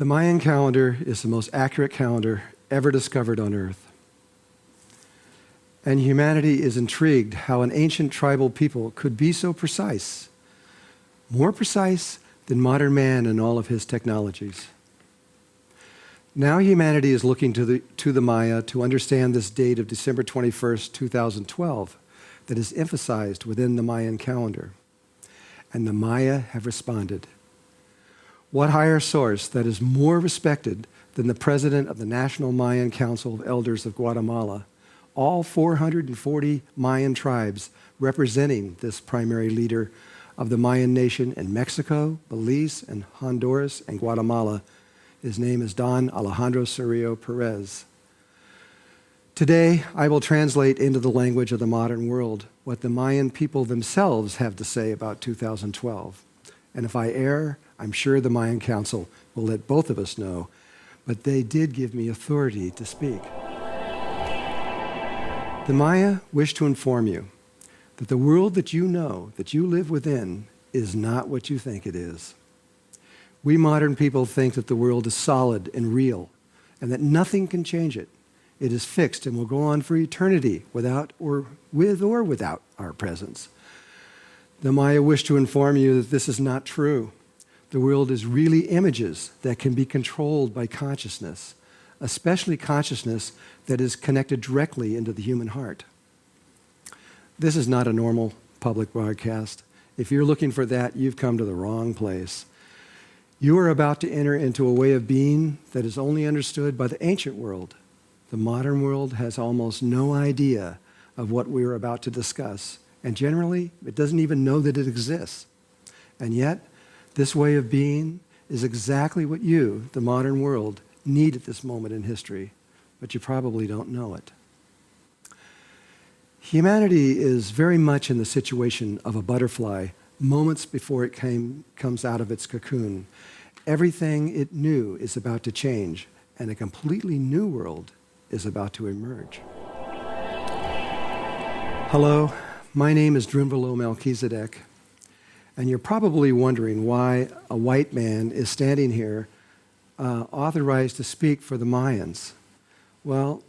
The Mayan calendar is the most accurate calendar ever discovered on Earth. And humanity is intrigued how an ancient tribal people could be so precise, more precise than modern man and all of his technologies. Now humanity is looking to the Maya to understand this date of December 21st, 2012, that is emphasized within the Mayan calendar. And the Maya have responded. What higher source that is more respected than the president of the National Mayan Council of Elders of Guatemala, all 440 Mayan tribes representing this primary leader of the Mayan nation in Mexico, Belize, and Honduras, and Guatemala. His name is Don Alejandro Cerrillo Perez. Today, I will translate into the language of the modern world what the Mayan people themselves have to say about 2012. And if I err, I'm sure the Mayan Council will let both of us know, but they did give me authority to speak. The Maya wish to inform you that the world that you know, that you live within, is not what you think it is. We modern people think that the world is solid and real, and that nothing can change it. It is fixed and will go on for eternity without or without our presence. The Maya wish to inform you that this is not true. The world is really images that can be controlled by consciousness, especially consciousness that is connected directly into the human heart. This is not a normal public broadcast. If you're looking for that, you've come to the wrong place. You are about to enter into a way of being that is only understood by the ancient world. The modern world has almost no idea of what we are about to discuss, and generally, it doesn't even know that it exists. And yet, this way of being is exactly what you, the modern world, need at this moment in history, but you probably don't know it. Humanity is very much in the situation of a butterfly moments before it comes out of its cocoon. Everything it knew is about to change, and a completely new world is about to emerge. Hello, my name is Drunvalo Melchizedek, and you're probably wondering why a white man is standing here authorized to speak for the Mayans. Well,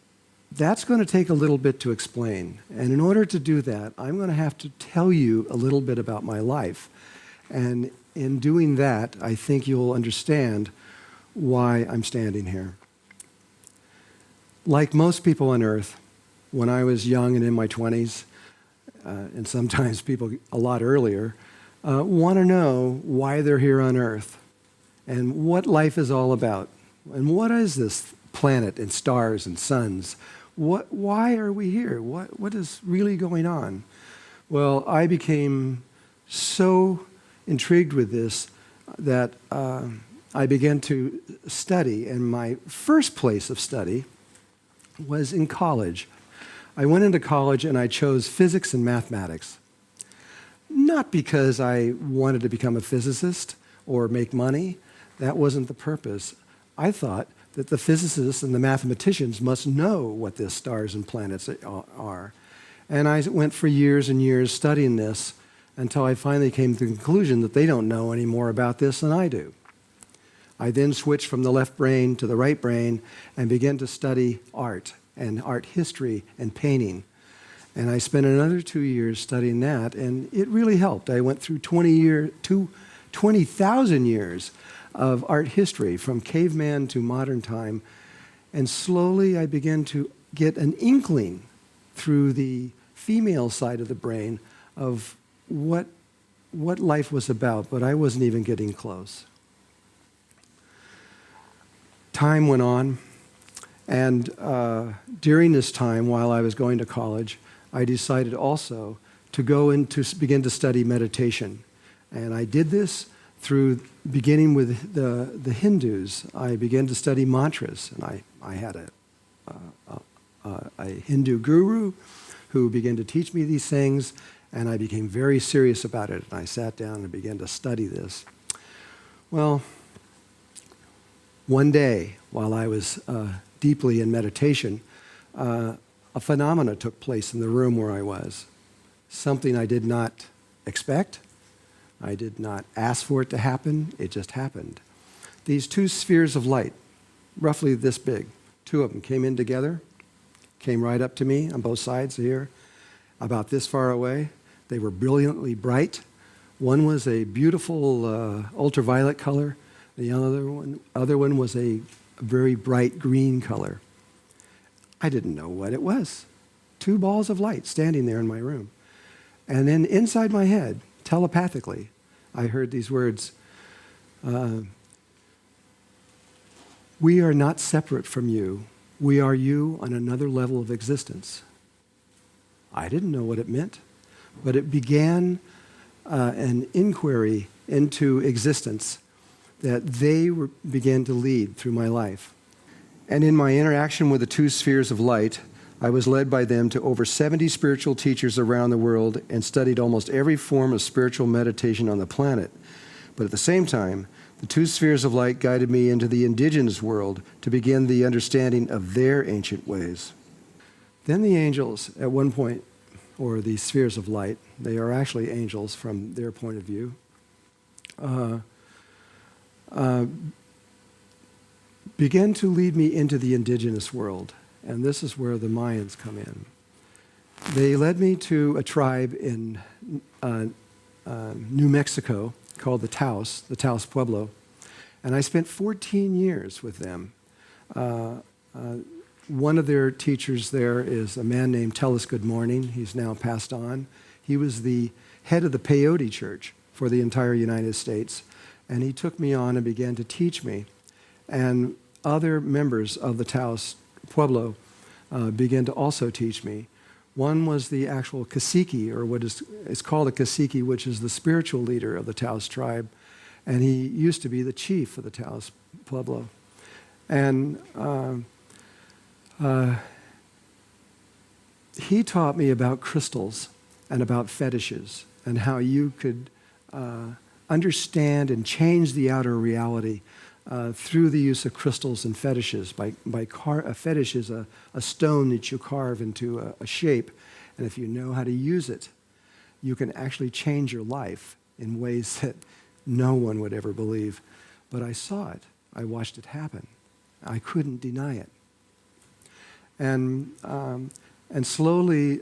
that's going to take a little bit to explain. And in order to do that, I'm going to have to tell you a little bit about my life. And in doing that, I think you'll understand why I'm standing here. Like most people on Earth, when I was young and in my 20s, and sometimes people a lot earlier, want to know why they're here on Earth and what life is all about. And what is this planet and stars and suns? Why are we here? What is really going on? Well, I became so intrigued with this that I began to study, and my first place of study was in college. I went into college and I chose physics and mathematics. Not because I wanted to become a physicist or make money. That wasn't the purpose. I thought that the physicists and the mathematicians must know what the stars and planets are. And I went for years and years studying this until I finally came to the conclusion that they don't know any more about this than I do. I then switched from the left brain to the right brain and began to study art and art history and painting. And I spent another 2 years studying that, and it really helped. I went through 20,000 years of art history, from caveman to modern time, and slowly I began to get an inkling through the female side of the brain of what life was about, but I wasn't even getting close. Time went on, and during this time, while I was going to college, I decided also to go into begin to study meditation. And I did this through beginning with the Hindus. I began to study mantras, and I had a Hindu guru who began to teach me these things, and I became very serious about it. And I sat down and began to study this. Well, one day, while I was deeply in meditation, a phenomena took place in the room where I was. Something I did not expect. I did not ask for it to happen. It just happened. these two spheres of light, roughly this big. Two of them came in together, came right up to me on both sides here, about this far away. They were brilliantly bright. One was a beautiful ultraviolet color. The other one was a very bright green color. I didn't know what it was. Two balls of light standing there in my room. And then inside my head, telepathically, I heard these words, "We are not separate from you. We are you on another level of existence." I didn't know what it meant, but it began an inquiry into existence that they began to lead through my life. And in my interaction with the two spheres of light, I was led by them to over 70 spiritual teachers around the world and studied almost every form of spiritual meditation on the planet. But at the same time, the two spheres of light guided me into the indigenous world to begin the understanding of their ancient ways. Then the angels, at one point, or the spheres of light, they are actually angels from their point of view, began to lead me into the indigenous world. And this is where the Mayans come in. They led me to a tribe in New Mexico called the Taos Pueblo. And I spent 14 years with them. One of their teachers there is a man named Tell Us Good Morning. He's now passed on. He was the head of the Peyote Church for the entire United States. And he took me on and began to teach me. And other members of the Taos Pueblo began to also teach me. One was the actual cacique, or what is called a cacique, which is the spiritual leader of the Taos tribe. And he used to be the chief of the Taos Pueblo. And he taught me about crystals and about fetishes and how you could understand and change the outer reality through the use of crystals and fetishes. A fetish is a stone that you carve into a shape, and if you know how to use it, you can actually change your life in ways that no one would ever believe. But I saw it. I watched it happen. I couldn't deny it. And slowly,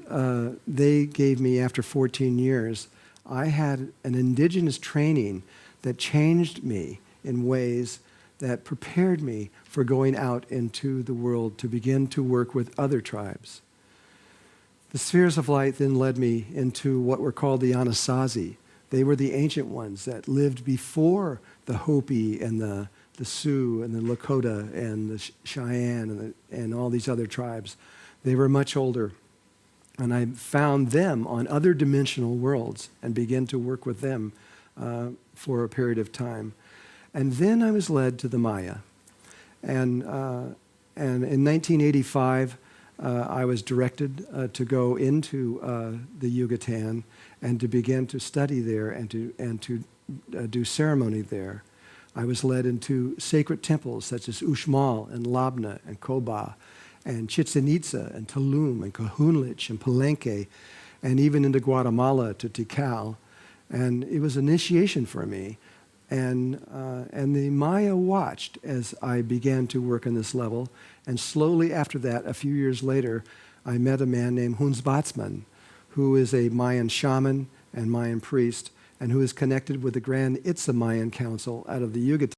they gave me, after 14 years, I had an indigenous training that changed me in ways that prepared me for going out into the world to begin to work with other tribes. The spheres of light then led me into what were called the Anasazi. They were the ancient ones that lived before the Hopi and the Sioux and the Lakota and the Cheyenne and all these other tribes. They were much older. And I found them on other dimensional worlds and began to work with them for a period of time. And then I was led to the Maya. And in 1985, I was directed to go into the Yucatan and to begin to study there and to do ceremony there. I was led into sacred temples such as Uxmal and Labna and Coba and Chichen Itza and Tulum and Cajunlich and Palenque, and even into Guatemala to Tikal. And it was initiation for me. And the Maya watched as I began to work on this level. And slowly after that, a few years later, I met a man named Hunzbatzman, who is a Mayan shaman and Mayan priest, and who is connected with the Grand Itza Mayan Council out of the Yucatan.